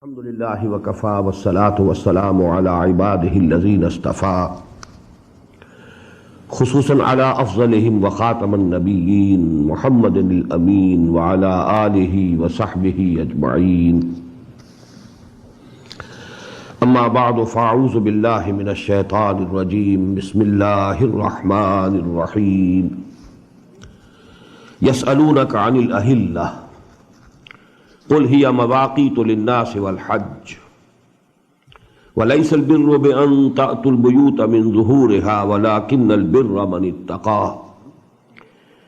الحمد لله وكفى والصلاة والسلام على عباده الذين اصطفى خصوصا على أفضلهم وخاتم النبيين محمد الأمين وعلى آله وصحبه أجمعين. أما بعد فأعوذ بالله من الشيطان الرجيم. بسم الله الرحمن الرحيم. يسألونك عن الأهلة قل هي مواقيت للناس والحج وليس البر بأن تأتوا البيوت من ظهورها ولكن البر من اتقى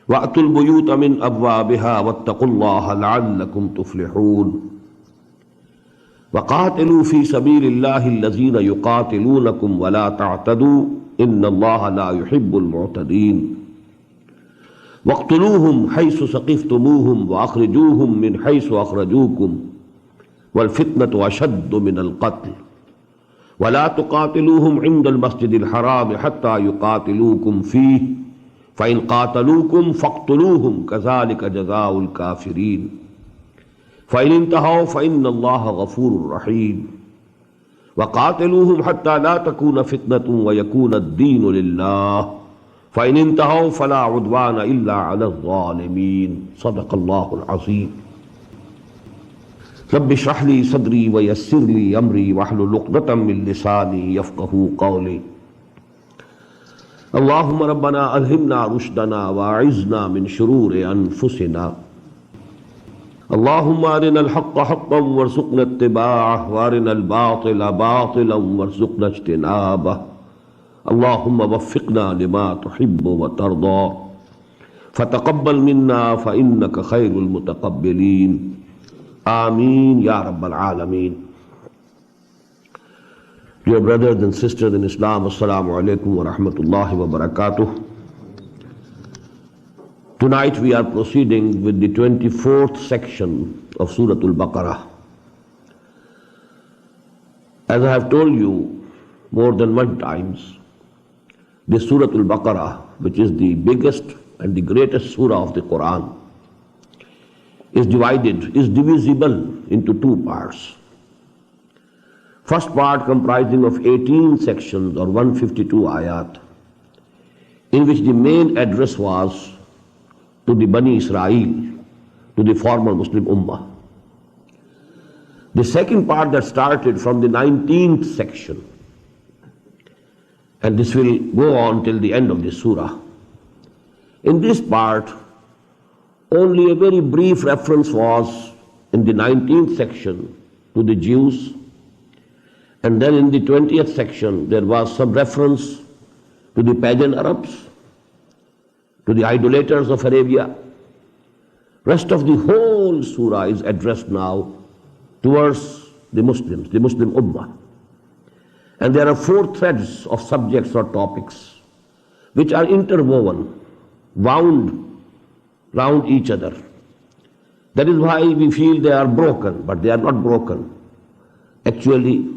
وأتوا البيوت من أبوابها واتقوا الله لعلكم تفلحون. وقاتلوا في سبيل الله الذين يقاتلونكم ولا تعتدوا إن الله لا يحب المعتدين. واقتلوهم حيث ثقفتموهم وأخرجوهم من حيث أخرجوكم والفتنة أشد من القتل ولا تقاتلوهم عند المسجد الحرام حتى يقاتلوكم فيه فإن قاتلوكم فاقتلوهم كذلك جزاء الكافرين. فإن انتهوا فإن الله غفور رحيم. وقاتلوهم حتى لا تكون فتنة ويكون الدين لله فإن انتهوا فلا عدوان إلا على الظالمين. صدق الله العظيم. رب اشرح لي صدري ويسر لي أمري واحلل عقدة من لساني يفقهوا قولي. اللهم ربنا ألهمنا رشدنا وأعذنا من شرور أنفسنا. اللهم أرنا الحق حقا وارزقنا اتباعه وأرنا الباطل باطلا وارزقنا اجتنابه. اللهم وفقنا لما تحب وترضى فتقبل منا فإنك خير المتقبلين. آمين يا رب العالمين. Dear brothers and sisters in Islam, Assalamu alaikum wa rahmatullahi wa barakatuh. Tonight we are proceeding with the 24th section of Surah Al-Baqarah. As I have told you more than one times, this Surah Al-Baqarah, which is the biggest and the greatest surah of the Quran, is divisible into two parts. First part comprising of 18 sections or 152 ayat, in which the main address was to the Bani Israel, to the former Muslim Ummah. The second part that started from the 19th section, and this will go on till the end of the surah. In this part, only a very brief reference was in the 19th section to the Jews, and then in the 20th section there was some reference to the pagan Arabs, to the idolaters of Arabia. Rest of the whole surah is addressed now towards the Muslims, the Muslim Ummah. And there are four threads of subjects or topics which are interwoven, wound round each other. That is why we feel they are broken, but they are not broken. Actually,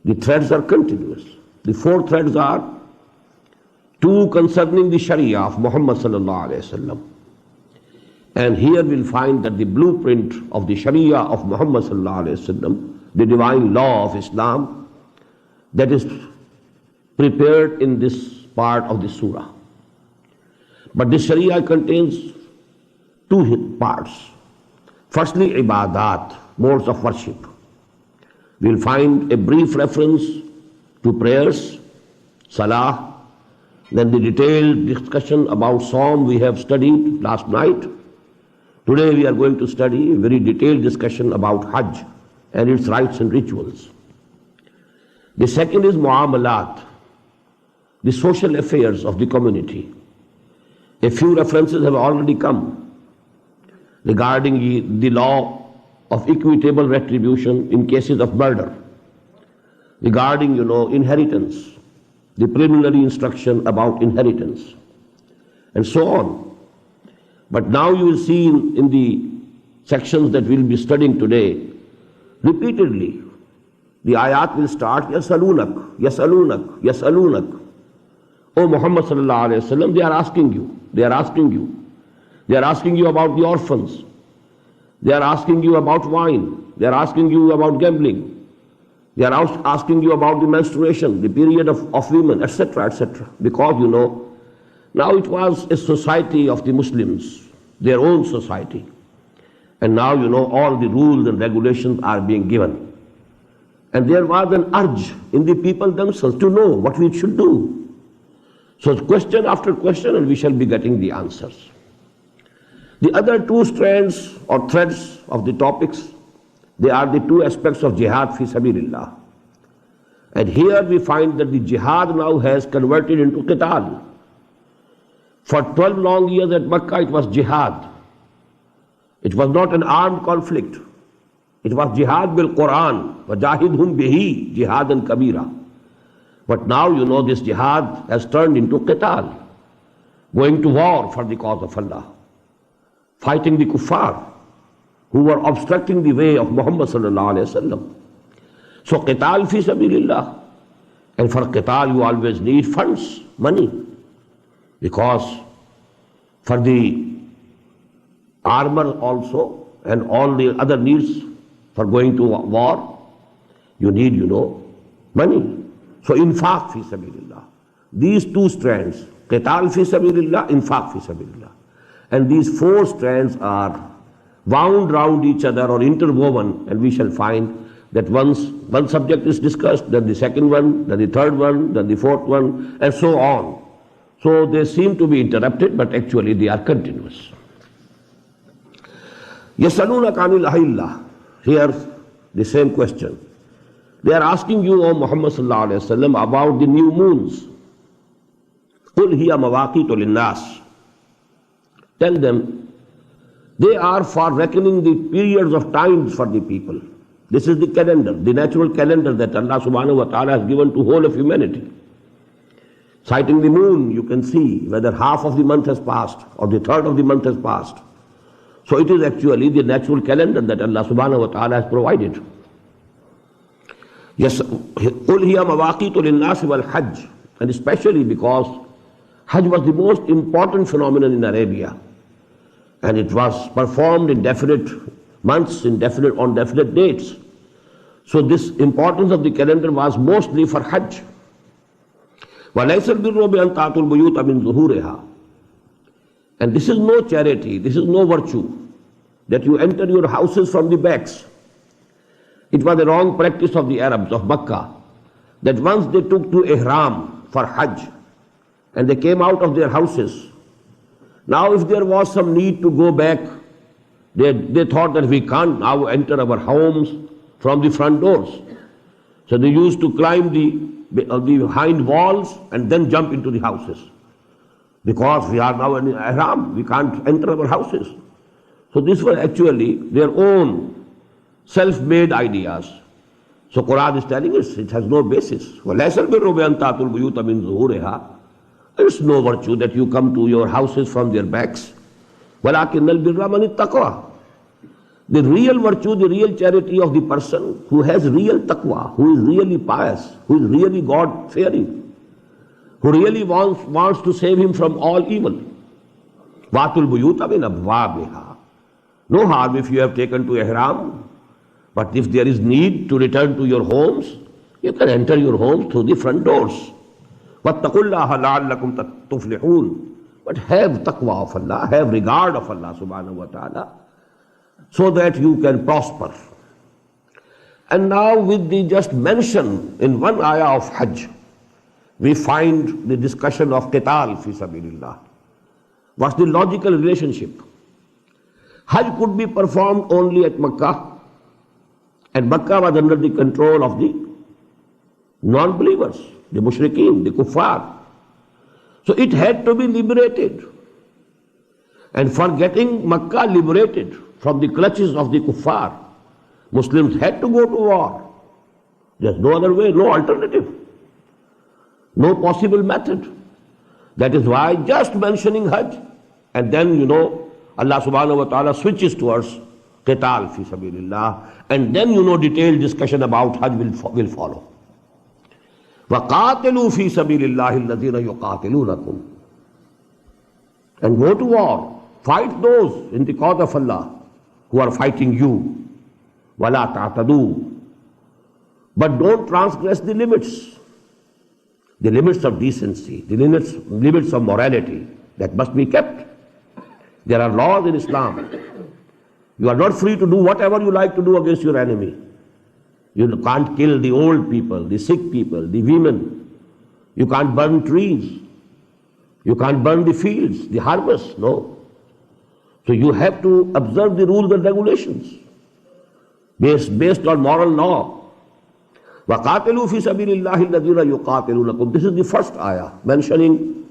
the threads are continuous. The four threads are: two concerning the Sharia of Muhammad sallallahu alaihi wasallam. And here we'll find that the blueprint of the Sharia of Muhammad sallallahu alaihi wasallam, the divine law of Islam, that is prepared in this part of the surah. But the Sharia contains two parts. Firstly, ibadat, modes of worship. We'll find a brief reference to prayers, salah, then the detailed discussion about Psalm we have studied last night. Today we are going to study a very detailed discussion about Hajj and its rites and rituals. The second is muamalat, the social affairs of the community. A few references have already come regarding the law of equitable retribution in cases of murder, regarding, inheritance, the preliminary instruction about inheritance, and so on. But now you will see in the sections that we will be studying today, repeatedly, the ayat will start, Yasalunak, Yasalunak, Yasalunak. O Muhammad sallallahu alayhi wa sallam, they are asking you, they are asking you. They are asking you about the orphans. They are asking you about wine. They are asking you about gambling. They are asking you about the menstruation, the period of women, etc., etc. Because, now it was a society of the Muslims, their own society. And now, all the rules and regulations are being given. And there was an urge in the people themselves to know what we should do. So question after question, and we shall be getting the answers. The other two strands or threads of the topics, they are the two aspects of jihad fi sabilillah. And here we find that the jihad now has converted into qital. For 12 long years at Makkah it was jihad. It was not an armed conflict. It was jihad bil Quran. وَجَاهِدْهُمْ بِهِ جِهَادًا كَبِيرًا. But now, this jihad has turned into qital. Going to war for the cause of Allah. Fighting the kuffar who were obstructing the way of Muhammad sallallahu alayhi wa sallam. So qital fi sabilillah. And for qital you always need funds, money. Because for the armor also and all the other needs for going to war, you need, money. So infaq fi sabilillah. These two strands, qital fi sabilillah, infaq fi sabilillah. And these four strands are wound round each other or interwoven, and we shall find that once one subject is discussed, then the second one, then the third one, then the fourth one, and so on. So they seem to be interrupted, but actually they are continuous. يَسْأَلُونَكَ عَنِ الْأَهِلَّةِ. Here the same question. They are asking you, O Muhammad sallallahu alayhi wa sallam, about the new moons. قُلْ هِيَ مَوَاقِيتُ لِلنَّاسِ. Tell them, they are for reckoning the periods of times for the people. This is the calendar, the natural calendar that Allah subhanahu wa ta'ala has given to whole of humanity. Citing the moon, you can see whether half of the month has passed or the third of the month has passed. So it is actually the natural calendar that Allah subhanahu wa ta'ala has provided. Yes, قُلْ هِيَ مَوَاقِيتُ لِلنَّاسِ وَالْحَجِّ. And especially because Hajj was the most important phenomenon in Arabia. And it was performed in definite months, on definite dates. So this importance of the calendar was mostly for Hajj. وَلَيْسَ الْبِرُّ بِأَنْ تَأْتُوا الْبُيُوتَ مِنْ ظُهُورِهَا. And this is no charity, this is no virtue, that you enter your houses from the backs. It was a wrong practice of the Arabs of Makkah, that once they took to ihram for Hajj, and they came out of their houses, now if there was some need to go back, they thought that we can't now enter our homes from the front doors. So they used to climb the hind walls and then jump into the houses. Because we are now in ihram, we can't enter our houses. So this was actually their own self-made ideas. So Quran is telling us it has no basis. وَلَيْسَ الْبِرُّ بِأَنْ تَأْتُوا الْبُيُوتَ مِنْ ظُهُورِهَا. There is no virtue that you come to your houses from their backs. وَلَكِنَّ الْبِرَّ مَنِ التَّقْوَى. The real virtue, the real charity of the person who has real taqwa, who is really pious, who is really God-fearing, who really wants to save him from all evil. وَاتُوا الْبُيُوتَ مِنْ أَبْوَابِهَا. No harm if you have taken to ihram, but if there is need to return to your homes, you can enter your homes through the front doors. وَاتَّقُوا اللَّهَ لَعَلَّكُمْ تُفْلِحُونَ. But have taqwa of Allah, have regard of Allah subhanahu wa ta'ala, so that you can prosper. And now with the just mention in one ayah of Hajj, we find the discussion of qital fi sabilillah. What's the logical relationship? Hajj could be performed only at Makkah, and Makkah was under the control of the non-believers, the mushrikeen, the kuffar. So it had to be liberated. And for getting Makkah liberated from the clutches of the kuffar, Muslims had to go to war. There's no other way, no alternative, no possible method. That is why just mentioning Hajj, and then Allah subhanahu wa ta'ala switches towards qital fi sabilillah, and then detailed discussion about Hajj will follow. وَقَاتِلُوا فِي سَبِيلِ اللَّهِ الَّذِينَ يُقَاتِلُونَكُمْ. And go to war, fight those in the cause of Allah who are fighting you. وَلَا تَعْتَدُوا. But don't transgress the limits of decency, the limits of morality that must be kept. There are laws in Islam. You are not free to do whatever you like to do against your enemy. You can't kill the old people, the sick people, the women. You can't burn trees. You can't burn the fields, the harvest. No. So you have to observe the rules and regulations based on moral law. وَقَاتِلُوا فِي سَبِيلِ اللَّهِ الَّذِينَ يُقَاتِلُونَكُمْ. This is the first ayah mentioning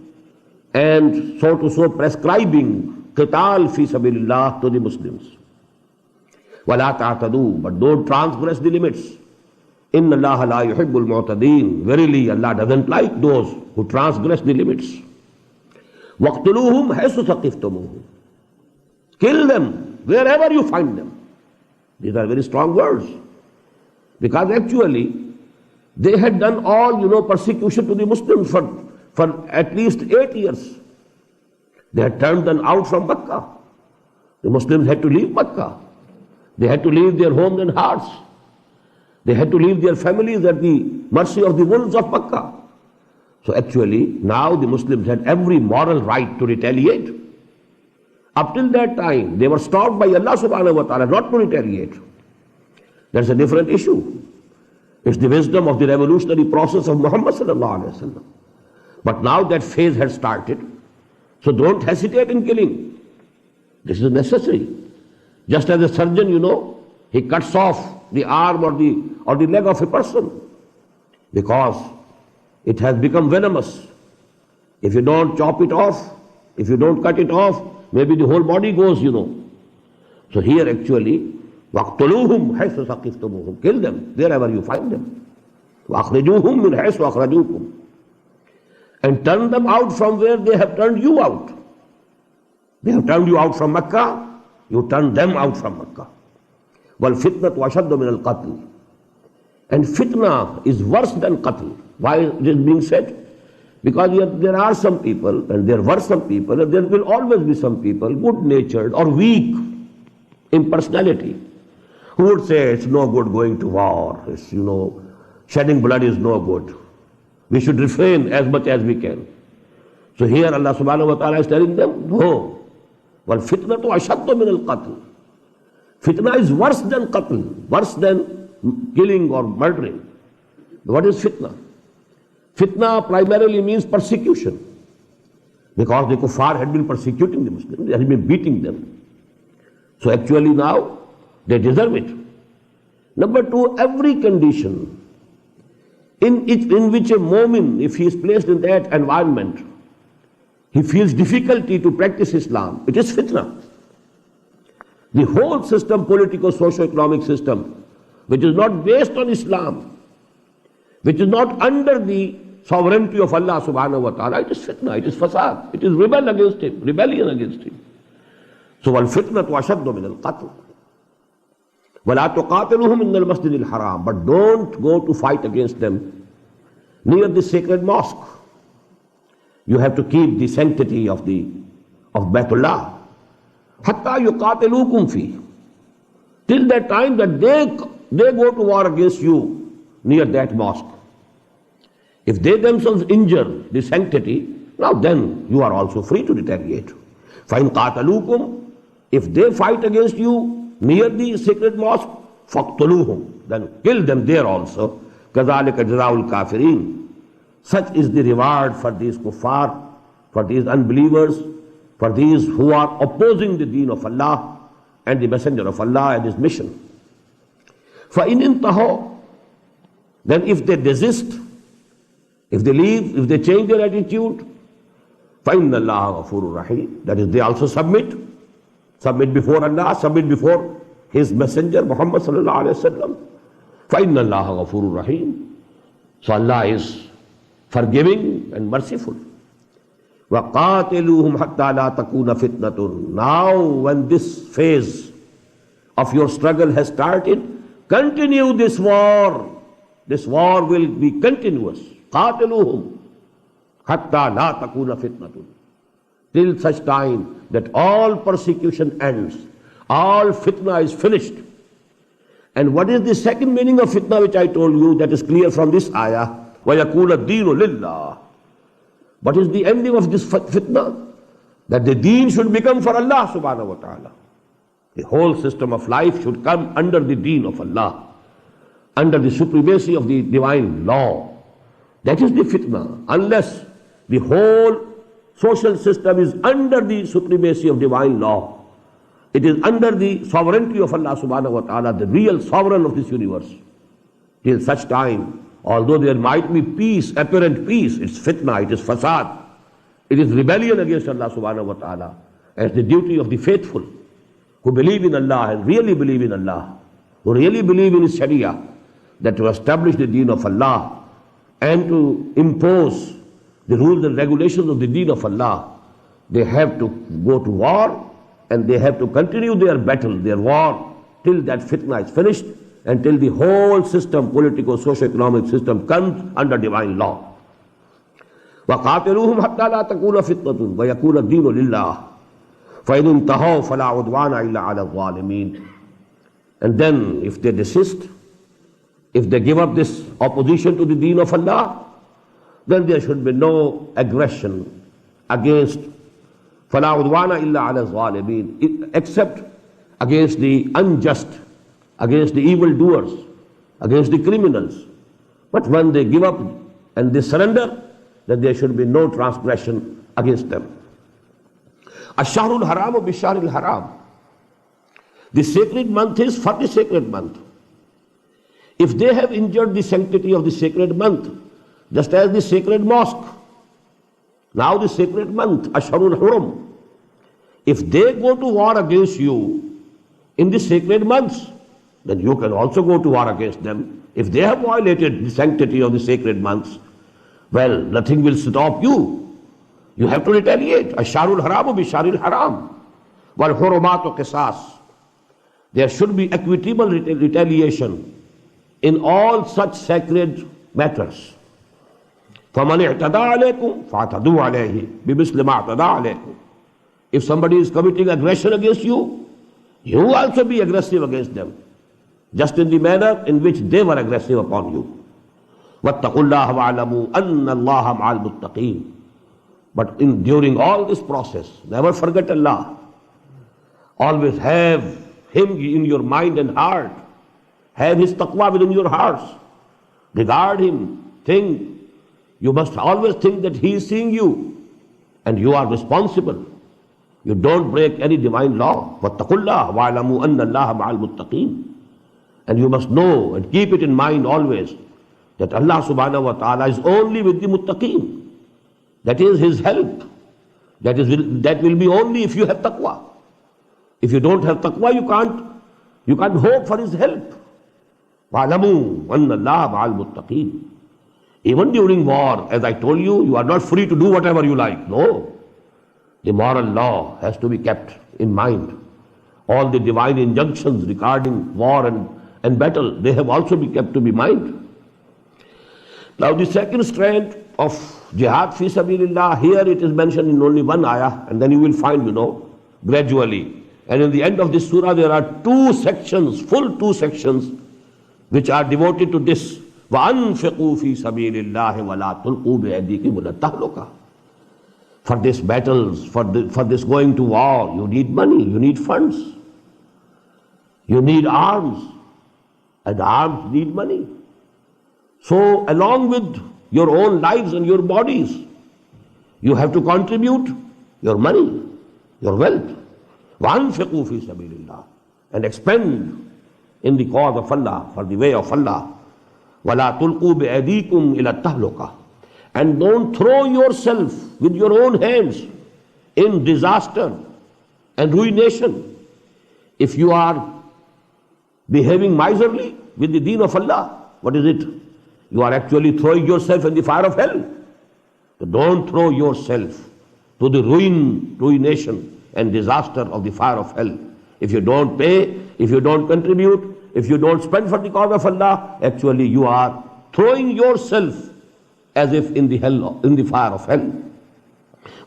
and so prescribing qital fi sabilillah to the Muslims. وَلَا تَعْتَدُوا. But don't transgress the limits. إِنَّ اللَّهَ لَا يُحِبُّ الْمُعْتَدِينَ. Verily Allah doesn't like those who transgress the limits. وَاقْتُلُوهُمْ حَيْثُ ثَقِفْتُمُوهُمْ. Kill them wherever you find them. These are very strong words. Because actually, they had done all, persecution to the Muslims for at least 8 years. They had turned them out from Makkah. The Muslims had to leave Makkah. They had to leave their homes and hearts. They had to leave their families at the mercy of the wolves of Makkah. So actually, now the Muslims had every moral right to retaliate. Up till that time, they were stopped by Allah subhanahu wa ta'ala not to retaliate. That's a different issue. It's the wisdom of the revolutionary process of Muhammad sallallahu alaihi wasallam. But now that phase has started, so don't hesitate in killing. This is necessary. Just as a surgeon, he cuts off the arm or the leg of a person because it has become venomous. If you don't chop it off, if you don't cut it off, maybe the whole body goes, So here actually, وَاقْتُلُوهُمْ حَيْثُ ثَقِفْتُمُوهُمْ. Kill them wherever you find them. وَأَخْرِجُوهُمْ مِنْ حَيْثُ أَخْرَجُوكُمْ. And turn them out from where they have turned you out. They have turned you out from Makkah, you turn them out from Makkah. وَالْفِتْنَةُ أَشَدُّ مِنَ الْقَتْلِ. And fitna is worse than qatl. Why is it being said? Because there are some people, and there were some people, and there will always be some people, good-natured or weak in personality, who would say it's no good going to war, it's, shedding blood is no good. We should refrain as much as we can. So here Allah subhanahu wa ta'ala is telling them, no. وَالْفِتْنَةُ أَشَدُّ مِنَ الْقَتْلِ. Fitna is worse than qatl, worse than killing or murdering. What is fitna? Fitna primarily means persecution. Because the kuffar had been persecuting the Muslims, they had been beating them. So actually now, they deserve it. Number two, every condition in which a mu'min, if he is placed in that environment, he feels difficulty to practice Islam, it is fitna. The whole system, political, socio-economic system, which is not based on Islam, which is not under the sovereignty of Allah subhanahu wa ta'ala, it is fitna, it is fasad, it is rebellion against him. So وَالْفِتْنَةُ أَشَدُّ مِنَ الْقَتْلِ. وَلَا تُقَاتِلُهُمْ إِنَّ الْمَسْجِدِ الْحَرَامِ. But don't go to fight against them near the sacred mosque. You have to keep the sanctity of Baitullah. حَتَّى يُقَاتِلُوكُمْ فِيهِ. Till that time that they go to war against you near that mosque. If they themselves injure the sanctity, now then you are also free to retaliate. فَإِنْ قَاتَلُوكُمْ. If they fight against you near the sacred mosque, فَاقْتُلُوهُمْ. Then kill them there also. كَذَلِكَ جَزَاءُ الْكَافِرِينَ. Such is the reward for these kuffar, for these unbelievers, for these who are opposing the deen of Allah and the messenger of Allah and his mission. فَإِنْ انْتَهَوْا. Then if they desist, if they leave, if they change their attitude, فَإِنَّ اللَّهَ غَفُورٌ رَحِيمٌ. That is, they also submit before Allah, submit before his messenger Muhammad sallallahu alaihi wasallam. فَإِنَّ اللَّهَ غَفُورٌ رَحِيمٌ. So Allah is forgiving and merciful. وَقَاتِلُوهُمْ حَتَّى لَا تَكُونَ فِتْنَةٌ. Now when this phase of your struggle has started, continue this war. This war will be continuous. قَاتِلُوهُمْ حَتَّى لَا تَكُونَ فِتْنَةٌ. Till such time that all persecution ends, All fitna is finished. And what is the second meaning of fitna which I told you that is clear from this ayah? وَيَكُونَ الدِّينُ لِلَّهِ. What is the ending of this fitna? That the deen should become for Allah subhanahu wa ta'ala. The whole system of life should come under the deen of Allah, under the supremacy of the divine law. That is the fitna. Unless the whole social system is under the supremacy of divine law, it is under the sovereignty of Allah subhanahu wa ta'ala, the real sovereign of this universe. Till such time, although there might be peace, apparent peace, it's fitna, it is fasad, it is rebellion against Allah subhanahu wa ta'ala, as the duty of the faithful who believe in Allah and really believe in Allah, who really believe in His Sharia, that to establish the deen of Allah and to impose the rules and regulations of the deen of Allah, they have to go to war and they have to continue their battle, their war, till that fitna is finished and till the whole system, political, socio-economic system comes under divine law. وَقَاتِلُوهُمْ حَتَّى لَا تَكُونَ فِتْنَةٌ وَيَكُونَ الدِّينُ لِلَّهِ فَإِنِ انْتَهَوْا فَلَا عُدْوَانَ إِلَّا عَلَى الظَّالِمِينَ. And then if they desist, if they give up this opposition to the deen of Allah, then there should be no aggression against فَلَا عُدْوَانَ إِلَّا عَلَى الظَّالِمِينَ, except against the unjust, against the evildoers, against the criminals. But when they give up and they surrender, then there should be no transgression against them. Ash-shahrul haramu bi-shahril haram. The sacred month is for the sacred month. If they have injured the sanctity of the sacred month, just as the sacred mosque, now the sacred month, Ashharul Hurum, if they go to war against you in the sacred months, then you can also go to war against them. If they have violated the sanctity of the sacred months, well, nothing will stop you. You have to retaliate. Ashharul Haramu bi-sharil haram. Wal hurumatu qisas. There should be equitable retaliation in all such sacred matters. فَمَنِ اعْتَدَى عَلَيْكُمْ فَاعْتَدُوا عَلَيْهِ بِمِثْلِ مَا اعْتَدَى عَلَيْكُمْ. If somebody is committing aggression against you, you also be aggressive against them, just in the manner in which they were aggressive upon you. وَاتَّقُوا اللَّهَ وَاعْلَمُوا أَنَّ اللَّهَ مَعَ الْمُتَّقِينَ. But during all this process, never forget Allah. Always have Him in your mind and heart. Have His taqwa within your hearts. Regard Him. Think. You must always think that He is seeing you and you are responsible. You don't break any divine law. وَاتَّقُوا اللَّهَ وَاعْلَمُوا أَنَّ اللَّهَ مَعَ الْمُتَّقِينَ. And you must know and keep it in mind always that Allah subhanahu wa ta'ala is only with the muttaqeen. That is His help. That will be only if you have taqwa. If you don't have taqwa, you can't hope for His help. وَاعْلَمُوا أَنَّ اللَّهَ مَعَ الْمُتَّقِينَ. Even during war, as I told you, you are not free to do whatever you like. No. The moral law has to be kept in mind. All the divine injunctions regarding war and battle, they have also been kept to be mind. Now the second strand of jihad fi sabilillah, here it is mentioned in only one ayah, and then you will find, gradually. And in the end of this surah, there are two sections, full two sections, which are devoted to this. وَأَنْفِقُوا فِي سَبِيلِ اللَّهِ وَلَا تُلْقُوا بِأَيْدِيكُمْ إِلَى التَّهْلُكَةِ. For these battles, for this going to war, you need money, you need funds, you need arms, and arms need money. So along with your own lives and your bodies, you have to contribute your money, your wealth. وَأَنْفِقُوا فِي سَبِيلِ اللَّهِ. And expend in the cause of Allah, for the way of Allah. وَلَا تُلْقُوا بِأَيْدِيكُمْ إِلَى التَّهْلُكَةِ. And don't throw yourself with your own hands in disaster and ruination. If you are behaving miserly with the deen of Allah, what is it? You are actually throwing yourself in the fire of hell. So don't throw yourself to the ruination and disaster of the fire of hell. If you don't pay, if you don't contribute, if you don't spend for the cause of Allah, actually you are throwing yourself as if in the fire of hell.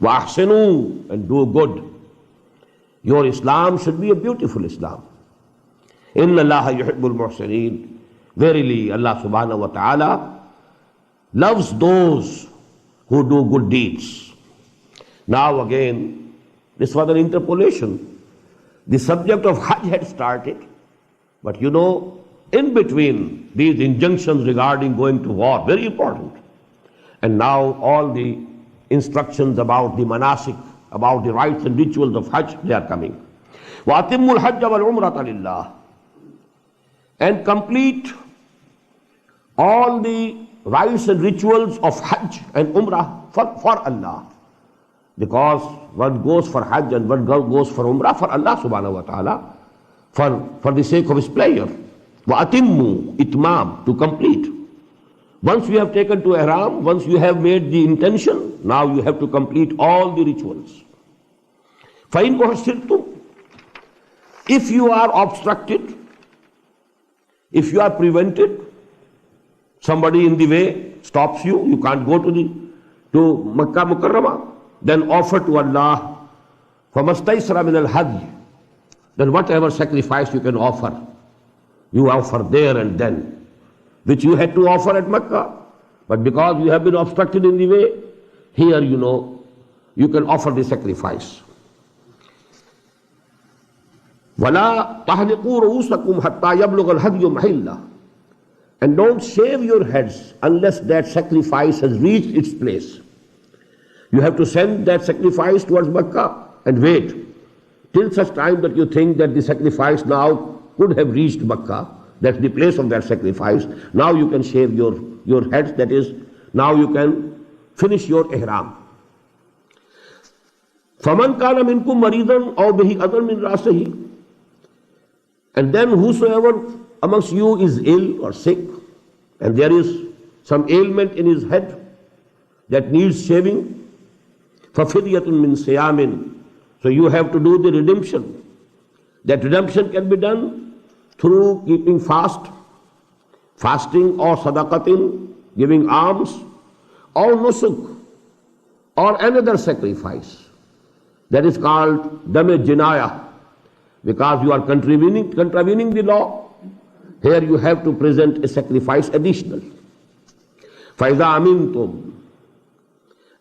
وَأَحْسِنُوا. And do good. Your Islam should be a beautiful Islam. Inna Allah yuhibbul muhsineen. Verily, Allah subhanahu wa ta'ala loves those who do good deeds. Now again, this was an interpolation. The subject of Hajj had started, but you know, in between these injunctions regarding going to war, very important. And now all the instructions about the manasik, about the rites and rituals of Hajj, they are coming. وَأَتِمُّ الْحَجَّ وَالْعُمْرَةَ لِلَّهِ. And complete all the rites and rituals of Hajj and Umrah for Allah. Because one goes for Hajj and one goes for Umrah for Allah subhanahu wa ta'ala, for the sake of His pleasure. وَأَتِمُّ itmam, to complete. Once you have taken to Ihram, once you have made the intention, now you have to complete all the rituals. فَإِنْ أُحْسِرْتُمْ. If you are obstructed, if you are prevented, somebody in the way stops you, you can't go to Makkah Mukarramah, then offer to Allah فَمَسْتَيْسَرَ مِنَ الْحَجِّ. Then whatever sacrifice you can offer, you offer there and then, which you had to offer at Makkah. But because you have been obstructed in the way, here you know, you can offer the sacrifice. وَلَا تَحْلِقُوا رُؤُوسَكُمْ حَتَّى يَبْلُغَ الْهَدْيُ مَحِلَّهُ. And don't shave your heads unless that sacrifice has reached its place. You have to send that sacrifice towards Makkah and wait till such time that you think that the sacrifice now could have reached Makkah. That's the place of that sacrifice. Now you can shave your heads, that is, now you can finish your ihram. فَمَنْ كَانَ مِنْكُمْ مَرِيضًا أَوْ بِهِ أَذًى مِنْ رَأْسِهِ. And then whosoever amongst you is ill or sick, and there is some ailment in his head that needs shaving, فَفِدْيَةٌ مِّن صِيَامٍ. So you have to do the redemption. That redemption can be done through keeping fasting or sadaqatin, giving alms, or nusuk, or another sacrifice. That is called dam jinaya, because you are contravening the law. Here you have to present a sacrifice additional. فَإِذَا أَمِنْتُمْ.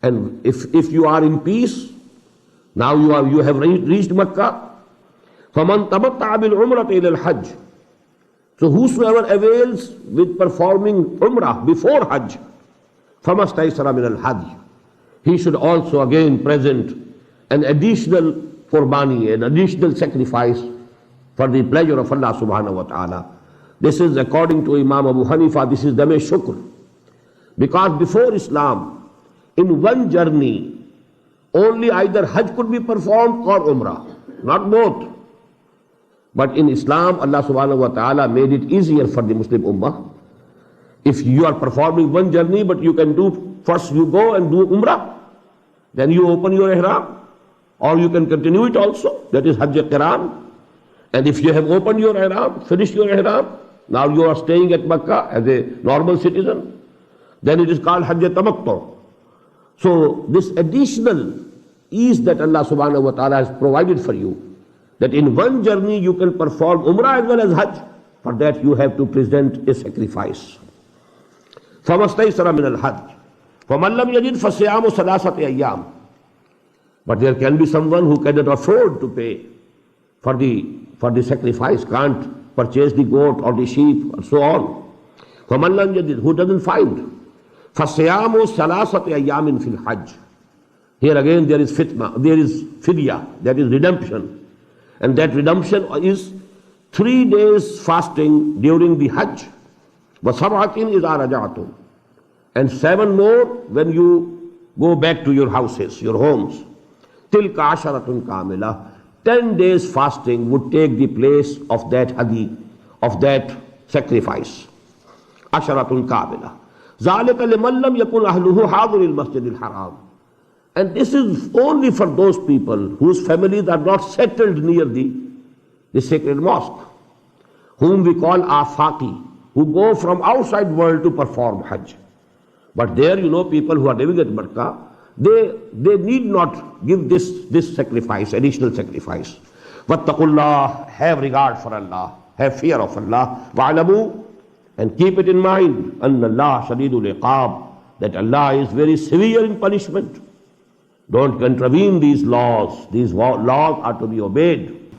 And if you are in peace, now you have reached Makkah. فَمَنْ تَمَتَّعَ بِالْعُمْرَةِ إِلَى الْحَجِّ. So whosoever avails with performing Umrah before Hajj, فَمَسْتَيْسَرَ مِنَ الْحَجِّ. He should also again present an additional qurbani, an additional sacrifice for the pleasure of Allah subhanahu wa ta'ala. This is, according to Imam Abu Hanifa, this is Dam Shukr. Because before Islam, in one journey, only either Hajj could be performed or Umrah, not both. But in Islam, Allah subhanahu wa ta'ala made it easier for the Muslim Ummah. If you are performing one journey, but you can do, first you go and do Umrah, then you open your Ihram, or you can continue it also, that is Hajj Qiran. And if you have opened your Ihram, finished your Ihram, now you are staying at Makkah as a normal citizen, then it is called Hajj Tamattu. So this additional ease that Allah subhanahu wa ta'ala has provided for you, that in one journey you can perform Umrah as well as Hajj, for that you have to present a sacrifice. فَمَسْتَيْسَرَ مِنَ الْحَجِّ فَمَنْ لَمْ يَجِدْ فَصِيَامُ ثَلَاثَةِ أَيَّامٍ. But there can be someone who cannot afford to pay for the sacrifice, can't purchase the goat or the sheep and so on. فَمَنْ لَمْ يَجِدْ, who doesn't find, فَصِيَامُ ثَلَاثَةِ أَيَّامٍ فِي الْحَجِّ. Here again there is fidya, that is redemption. And that redemption is 3 days fasting during the Hajj. وَسَبْعَةٍ إِذَا رَجَعْتُمْ. And 7 more when you go back to your houses, your homes. تِلْكَ عَشَرَةٌ كَامِلَةٌ. 10 days fasting would take the place of that hadi, of that sacrifice. عَشَرَةٌ كَامِلَةٌ. ذَلِكَ لِمَنْ لَمْ يَكُنْ أَهْلُهُ حَاضِرِ الْمَسْجِدِ الْحَرَامِ. And this is only for those people whose families are not settled near the sacred mosque, whom we call afaqi, who go from outside world to perform Hajj. But there, people who are living at Makkah, they need not give this sacrifice, additional sacrifice. Wattaqullah, have regard for Allah, have fear of Allah. Wa'alamu, and keep it in mind, Anna Allah shadidul iqab, that Allah is very severe in punishment. Don't contravene these laws. These laws are to be obeyed.